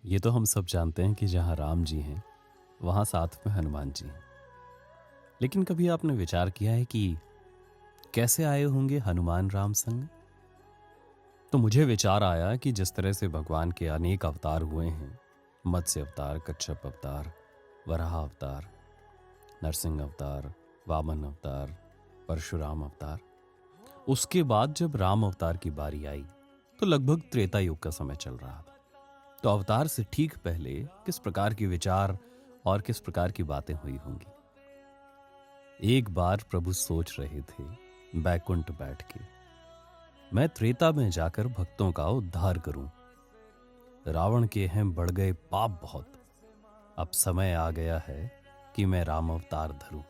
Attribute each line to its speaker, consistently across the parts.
Speaker 1: ये तो हम सब जानते हैं कि जहाँ राम जी हैं वहाँ साथ में हनुमान जी हैं। लेकिन कभी आपने विचार किया है कि कैसे आए होंगे हनुमान राम संग? तो मुझे विचार आया कि जिस तरह से भगवान के अनेक अवतार हुए हैं, मत्स्य अवतार, कच्छप अवतार, वराह अवतार, नरसिंह अवतार, वामन अवतार, परशुराम अवतार, उसके बाद जब राम अवतार की बारी आई तो लगभग त्रेता युग का समय चल रहा था। तो अवतार से ठीक पहले किस प्रकार के विचार और किस प्रकार की बातें हुई होंगी। एक बार प्रभु सोच रहे थे बैकुंठ बैठ के, मैं त्रेता में जाकर भक्तों का उद्धार करूं। रावण के हैं बढ़ गए पाप बहुत, अब समय आ गया है कि मैं राम अवतार धरूं।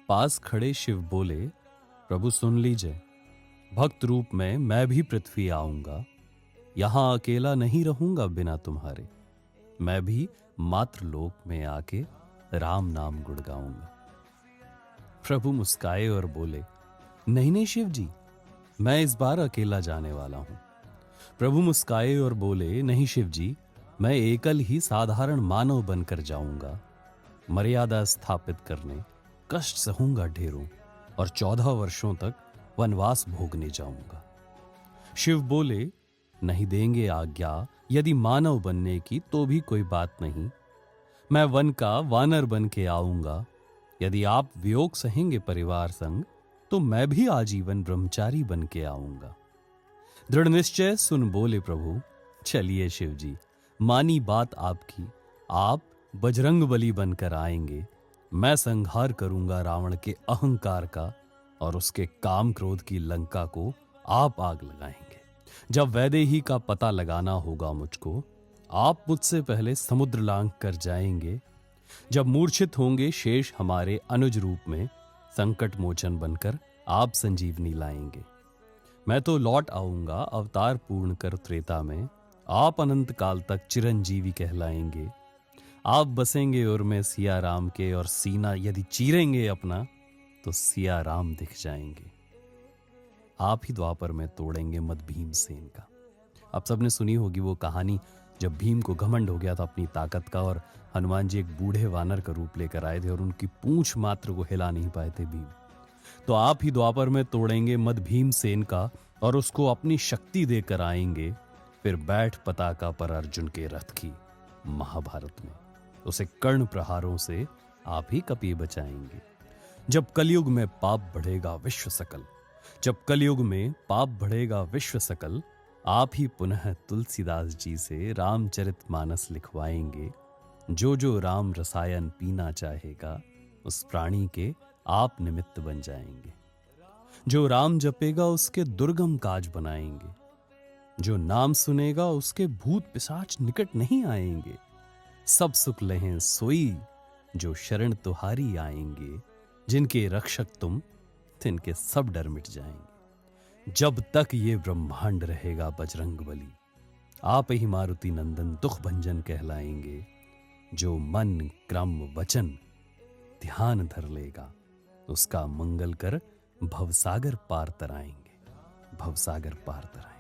Speaker 1: पास खड़े शिव बोले, प्रभु सुन लीजिए, भक्त रूप में मैं भी पृथ्वी आऊंगा। यहां अकेला नहीं रहूंगा बिना तुम्हारे, मैं भी मात्र लोक में आके राम नाम गुड़गाऊंगा। प्रभु मुस्काए और बोले, नहीं नहीं शिव जी, मैं इस बार अकेला जाने वाला हूं। प्रभु मुस्काए और बोले, नहीं शिव जी, मैं एकल ही साधारण मानव बनकर जाऊंगा। मर्यादा स्थापित करने कष्ट सहूंगा ढेरों और 14 वर्षों तक वनवास भोगने जाऊंगा। शिव बोले, नहीं देंगे आज्ञा यदि मानव बनने की तो भी कोई बात नहीं, मैं वन का वानर बन के आऊंगा। यदि आप वियोग सहेंगे परिवार संग तो मैं भी आजीवन ब्रह्मचारी बन के आऊंगा। दृढ़ निश्चय सुन बोले प्रभु, चलिए शिव जी, मानी बात आपकी, आप बजरंग बली बनकर आएंगे। मैं संहार करूंगा रावण के अहंकार का और उसके काम क्रोध की लंका को आप आग लगाएंगे। जब वैदेही का पता लगाना होगा मुझको, आप मुझसे पहले समुद्र लांघ कर जाएंगे। जब मूर्छित होंगे शेष हमारे अनुज रूप में, संकट मोचन बनकर आप संजीवनी लाएंगे। मैं तो लौट आऊंगा अवतार पूर्ण कर त्रेता में, आप अनंत काल तक चिरंजीवी कहलाएंगे। आप बसेंगे और मैं सिया राम के, और सीना यदि चीरेंगे अपना तो सिया राम दिख जाएंगे। आप ही द्वापर में तोड़ेंगे मद भीमसेन का। आप सबने सुनी होगी वो कहानी, जब भीम को घमंड हो गया था अपनी ताकत का और हनुमान जी एक बूढ़े वानर का रूप लेकर आए थे और उनकी पूंछ मात्र को हिला नहीं पाए थे भीम। तो आप ही द्वापर में तोड़ेंगे मद भीमसेन का और उसको अपनी शक्ति देकर आएंगे। फिर बैठ पताका पर अर्जुन के रथ की महाभारत में, उसे कर्ण प्रहारों से आप ही कपी बचाएंगे। जब कलयुग में पाप बढ़ेगा विश्व सकल, जब कलयुग में पाप बढ़ेगा विश्व सकल, आप ही पुनः तुलसीदास जी से रामचरितमानस लिखवाएंगे। जो जो राम रसायन पीना चाहेगा, उस प्राणी के आप निमित्त बन जाएंगे। जो राम जपेगा उसके दुर्गम काज बनाएंगे। जो नाम सुनेगा उसके भूत पिशाच निकट नहीं आएंगे। सब सुख लहें सोई जो शरण तुहारी आएंगे। जिनके रक्षक तुम, तिनके सब डर मिट जाएंगे। जब तक ये ब्रह्मांड रहेगा बजरंग बली, आप ही मारुति नंदन दुख भंजन कहलाएंगे। जो मन क्रम वचन ध्यान धर लेगा, उसका मंगल कर भवसागर पार तराएंगे, भवसागर पार तराएंगे।